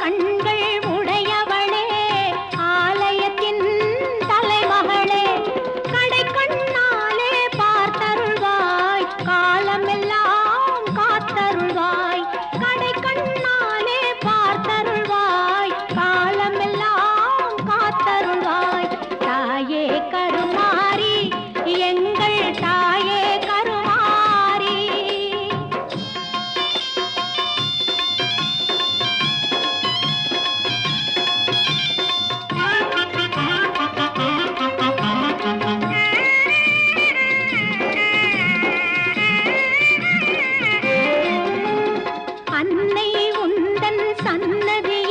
கண்கள் உடையவளே ஆலயத்தின் தலைமகளே கடை கண்ணாலே பார்த்தருள்வாய் காலமெல்லாம் காத்தருள்வாய் கடை கண்ணாலே பார்த்தருள்வாய் காலமெல்லாம் காத்தருள்வாய் தாயே கருமாரி எங்கள் தாயே கருமாரி அன்னை உந்தன் சன்னதியில்